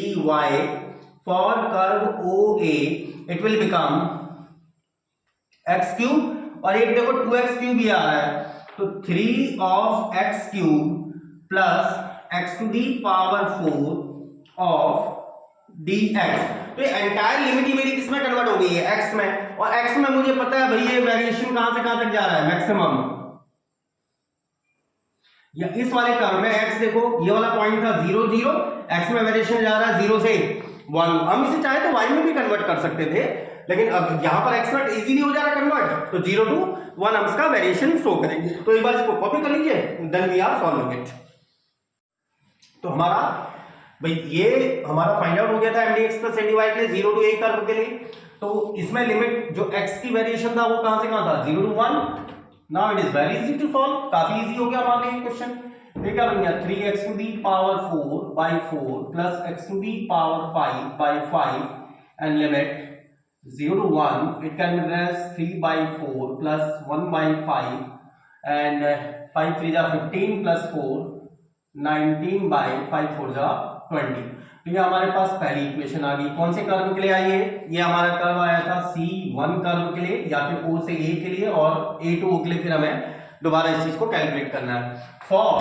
A: for curve OA, it will become x cube, और एक देखो 2x क्यूब भी आ रहा है, तो 3 of x cube plus x to the power 4 of dx। तो ये एंटायर लिमिट ही मेरी किसमें कन्वर्ट हो गई है, x में, और x में मुझे पता है भाई ये वेरिएशन कहां से कहां तक जा रहा है, मैक्सिमम। या इस वाले कर्व में x देखो ये वाला पॉइंट था 0 0, x में वेरिएशन जा रहा है 0 से 1। हम इसे चाहे तो y में भी कन्वर्ट कर सकते थे, लेकिन अब यहां पर x नॉट इजीली हो जा रहा है कन्वर्ट, तो 0 to 1 हम इसका वेरिएशन शो करेंगे। तो एक बार इसको कॉपी कर लीजिए, then we are solving it. तो हमारा भाई ये हमारा फाइंड आउट हो गया था mdx प्लस ndy के लिए 0 to a कर्व के लिए। तो इसमें लिमिट जो x की वेरिएशन था वो कहां से कहां था, 0 to 1। Now it is very easy to solve, काफी इजी हो गया हमारे लिए क्वेश्चन। ये क्या बन गया, 3x to the power 4 by 4 plus x to the power 5 by 5 and limit 0 to 1, it can be as 3 by 4 plus 1 by 5 and 5 3 जा 15 plus 4 19 by 5 4 जा 20। तो ये हमारे पास पहली इक्वेशन आ गई। कौन से कर्व के लिए आई है, ये हमारा कर्व आया था C1 कर्व के लिए, या फिर O से A के लिए, और A to O के लिए फिर हमें दोबारा इस चीज को कैलकुलेट करना है। For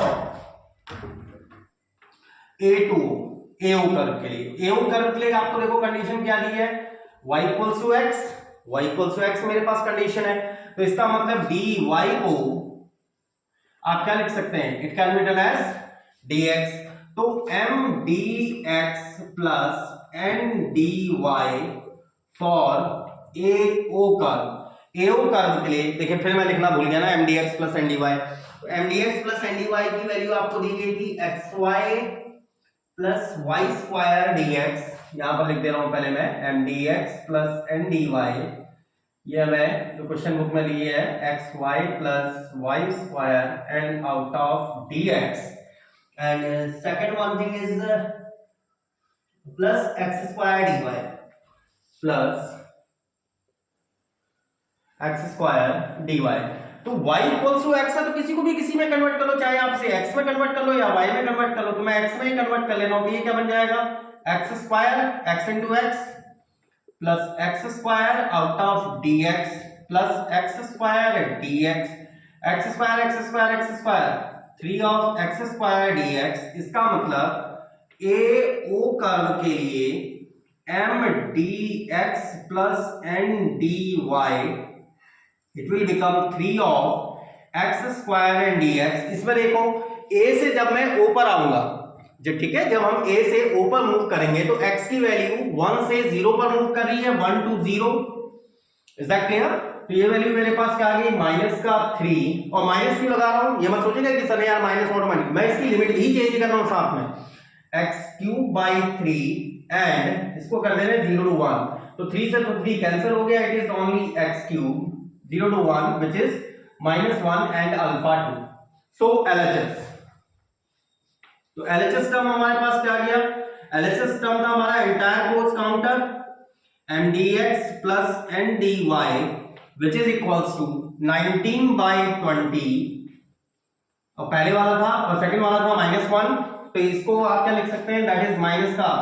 A: A to AO curve के लिए, AO कर्व के लिए आपको देखो कंडीशन क्या दी है, y equals to x, y equals to x मेरे पास कंडीशन है, तो इसका मतलब dy को आप क्या लिख सकते हैं, it can be written as dx। तो m dx plus n dy फॉर AO कर्व, एओ कर्व के लिए देखिए, फिर मैं लिखना भूल गया ना, M D x plus N D Y. तो M D x plus N D Y की वैल्यू आपको दी गई थी X Y plus Y square D X. यहां पर लिख दे रहा हूं पहले मैं, M D x plus N D y, ये मैं जो क्वेश्चन बुक में ली है x Y plus Y square and out of d x, and second one thing is plus x square d y plus x square d Y. तो y equals to x है, तो किसी को भी किसी में कन्वर्ट कर लो, चाहे आप इसे x में कन्वर्ट कर लो या y में कन्वर्ट कर लो। तो मैं x में ही कन्वर्ट कर लेना हूं, तो ये क्या बन जाएगा, x square x into x plus x square out of dx plus x square dx, x square x square x square 3 of x square dx। इसका मतलब ए ओ कर्व के लिए m D x plus N D y it will become 3 of x square and dx। इसमें देखो a से जब मैं o पर आऊंगा, जब ठीक है, जब हम a से o पर मूव करेंगे तो x की वैल्यू 1 से 0 पर मूव कर रही है, 1 to 0, इज दैट क्लियर। तो ये वैल्यू मेरे पास क्या आ गई, माइनस का 3, और माइनस क्यों लगा रहा हूं, ये मत सोचिएगा कि सर यार माइनस और माइनस, मैं इसकी लिमिट ही चेंज कर रहा हूं साथ में, x³ एंड इसको कर दे रहे 0 to 1, तो 3 से तो 3 कैंसिल हो गया, it is only x³ 0 to 1 which is -1 and alpha 2। so LHS, तो LHS टर्म हमारे पास क्या आ गया, LHS टर्म था हमारा entire force counter mdx plus ndy which is equals to 19/20, और पहले वाला था और सेकंड वाला था -1, तो इसको आप क्या लिख सकते हैं, दैट इज माइनस का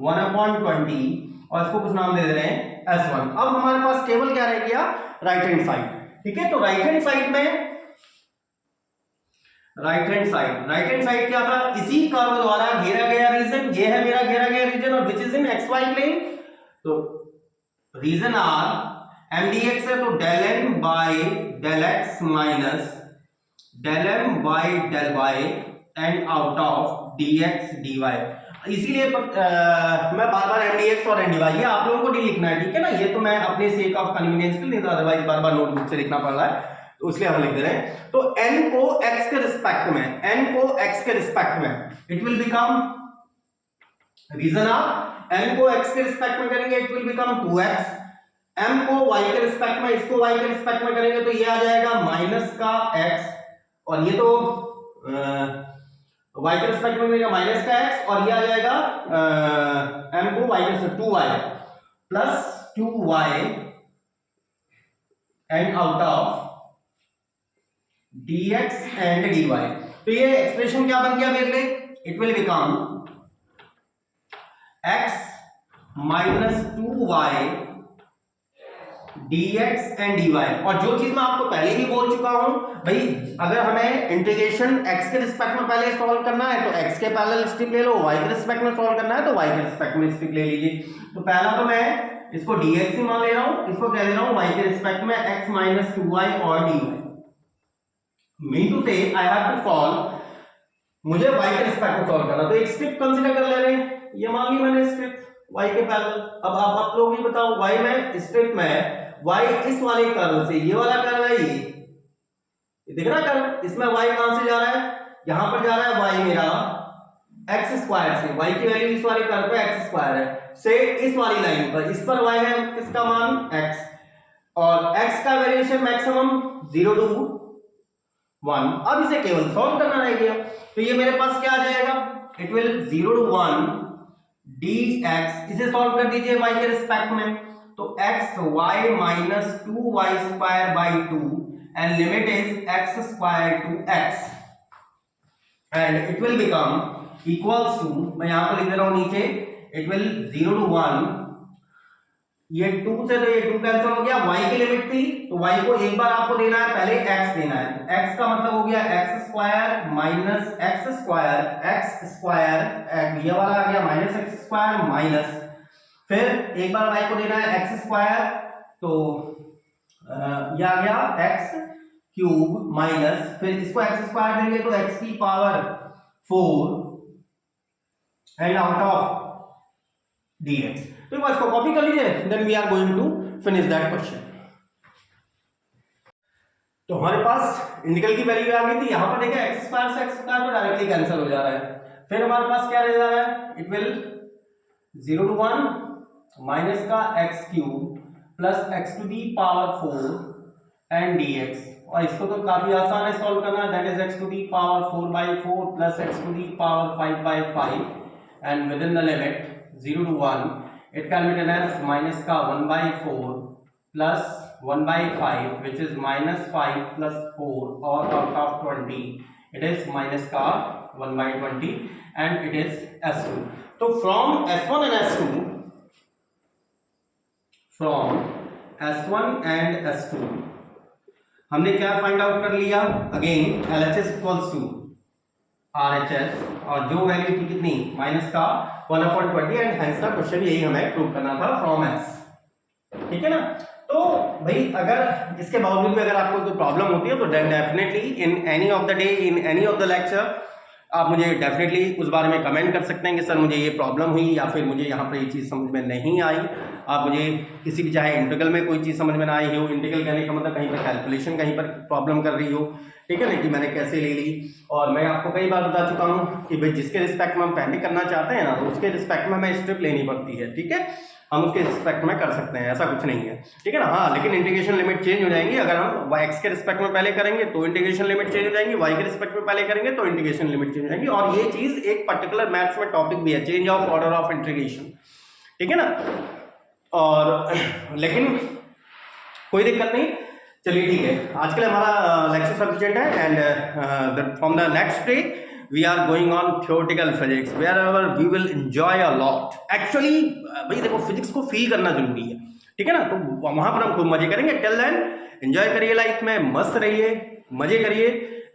A: 1/20, और इसको कुछ नाम दे दे रहे हैं S1। अब हमारे पास केवल क्या रह गया, राइट हैंड साइड, ठीक है। तो राइट हैंड साइड में, राइट हैंड साइड क्या था, इसी कर्व द्वारा घेरा गया रीजन, ये है मेरा घेरा गया रीजन, और which is in x y plane. तो रीजन आर mdx है, तो del n by del x minus del m by del y and out of dx dy। इसीलिए मैं बार बार mdx और ndy, ये आप लोगों को नहीं लिखना है, ठीक है ना, ये तो मैं अपने सेक ऑफ कन्वीनियंस के लिए, अदरवाइज बार बार नोटबुक से लिखना पड़ रहा है, तो इसलिए हम लिख दे रहे हैं। तो n को x के रिस्पेक्ट में, n को x के रिस्पेक्ट में, इट विल बिकम, रीजन आप n को x के रिस्पेक्ट में करेंगे it will become 2x, m को y के रिस्पेक्ट में, इसको y के रिस्पेक्ट में करेंगे तो ये आ जाएगा माइनस का x, और ये तो y के रिस्पेक्ट में मिलेगा माइनस का x, और ये आ जाएगा m को y के respect 2y plus 2y and out of dx and dy। तो ये एक्सप्रेशन क्या बन गया मेरे लिए, it will become x minus 2y dx and dy। और जो चीज मैं आपको पहले भी बोल चुका हूं भाई, अगर हमें इंटीग्रेशन x के रिस्पेक्ट में पहले सॉल्व करना है तो x के पैरेलल स्ट्रिप ले लो, y के रिस्पेक्ट में सॉल्व करना है तो y के रिस्पेक्ट में स्ट्रिप ले लीजिए। तो पहला तो मैं इसको dx ही मान ले रहा हूं, इसको कह दे रहा हूं y के रिस्पेक्ट में x माइनस 2y और dy। मीन टू से आई हैव टू सॉल्व, मुझे y के रिस्पेक्ट में सॉल्व करना, तो एक स्ट्रिप कंसीडर कर ले रहे हैं, ये मान ली मैंने स्ट्रिप y के पैरेलल। अब आप लोग भी बताओ, y में स्ट्रिप में y इस वाले कर्व से, ये वाला कर्व है, ये दिख रहा कर्व, इसमें y कहां से जा रहा है, यहां पर जा रहा है y मेरा x स्क्वायर से, y की वैल्यू इस वाले कर्व पे x स्क्वायर है, से इस वाली लाइन पर, इस पर y है किसका मान x, और x का वैल्यूएशन मैक्सिमम 0 to 1। अब इसे केवल सॉल्व करना रह गया, तो ये मेरे पास क्या आ जाएगा, इट विल 0 to 1 dx, इसे सॉल्व कर दीजिए y के रिस्पेक्ट में, तो x y minus 2y square by 2 and limit is x square to x, and it will become equals to, मैं यहां पर लिख दे रहा हूं नीचे, इट विल 0 to 1, ये 2 से तो ये 2 कैंसिल हो गया, y की लिमिट थी तो y को एक बार आपको देना है, पहले x देना है, x का मतलब हो गया x square minus x square, ये वाला आ गया माइनस x स्क्वायर माइनस, फिर एक बार y को देना है x स्क्वायर, तो ये आ गया x क्यूब माइनस, फिर इसको x स्क्वायर देंगे तो x की power 4 and out of dx। तो इसको कॉपी कर लीजिए, then we are going to finish that question. तो हमारे पास इंटीग्रल की वैल्यू आ गई थी, यहाँ पर देखिए एक्स स्क्वायर से एक्स स्क्वायर तो डायरेक्टली कैंसिल हो जा रहा है। फिर हमारे पास क्या रह जा रहा है, इट विल 0 to 1 माइनस का x cube plus x to the power 4 and dx, और इसको तो काफी आसान है सॉल्व करना, that is x to the power 4/4 plus x to the power 5/5 and within the limit 0 to 1 it can be written as minus का 1/4 प्लस 1/5 which is -5 plus 4 or out of 20 it is minus का 1/20 and it is S2. तो from S1 and S2 and S2 हमने क्या find out कर लिया, again LHS equals to RHS और जो वैल्यू थी कितनी माइनस का 1/20 एंड हेंस का क्वेश्चन यही हमें प्रूव करना था फ्रॉम S, ठीक है ना। तो भाई अगर इसके बावजूद भी अगर आपको कोई प्रॉब्लम होती है तो definitely in any of the day in any of the lecture आप मुझे डेफिनेटली उस बारे में कमेंट कर सकते हैं कि सर मुझे ये प्रॉब्लम हुई या फिर मुझे यहाँ पर ये चीज़ समझ में नहीं आई। आप मुझे किसी भी चाहे इंटीग्रल में कोई चीज़ समझ में ना आई हो, इंटीग्रल कहने का मतलब कहीं पर कैलकुलेशन कहीं पर प्रॉब्लम कर रही हो, ठीक है ना, कि मैंने कैसे ले ली। और मैं आपको कई बार बता चुका हूँ कि भाई जिसके रिस्पेक्ट में हम पहले करना चाहते हैं ना तो उसके रिस्पेक्ट में हमें स्टेप लेनी पड़ती है, ठीक है, हम उसके रिस्पेक्ट में कर सकते हैं, ऐसा कुछ नहीं है, ठीक है ना। हाँ, लेकिन इंटीग्रेशन लिमिट चेंज हो जाएंगी, अगर हम x के रिस्पेक्ट में पहले करेंगे तो इंटीग्रेशन लिमिट चेंज हो जाएंगी, y के रिस्पेक्ट में पहले करेंगे तो इंटीग्रेशन लिमिट चेंज हो जाएंगी। और ये चीज एक पर्टिकुलर मैथ्स में टॉपिक भी है, change of order of integration, ठीक है ना। और लेकिन कोई दिक्कत नहीं, चलिए ठीक है, आज के लिए हमारा लेक्चर सफिशिएंट है and from the next day we are going on theoretical physics wherever we will enjoy a lot actually। भाई देखो फिजिक्स को फील करना जरूरी है, ठीक है ना, तो वहां पर हम खूब मजे करेंगे। टिल देन एंजॉय करिए लाइफ में, मस्त रहिए, मजे करिए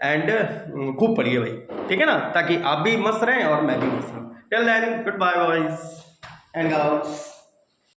A: एंड खूब पढ़िए भाई, ठीक है ना, ताकि आप भी मस्त रहें और मैं भी मस्त रहूं। Till then goodbye boys and girls.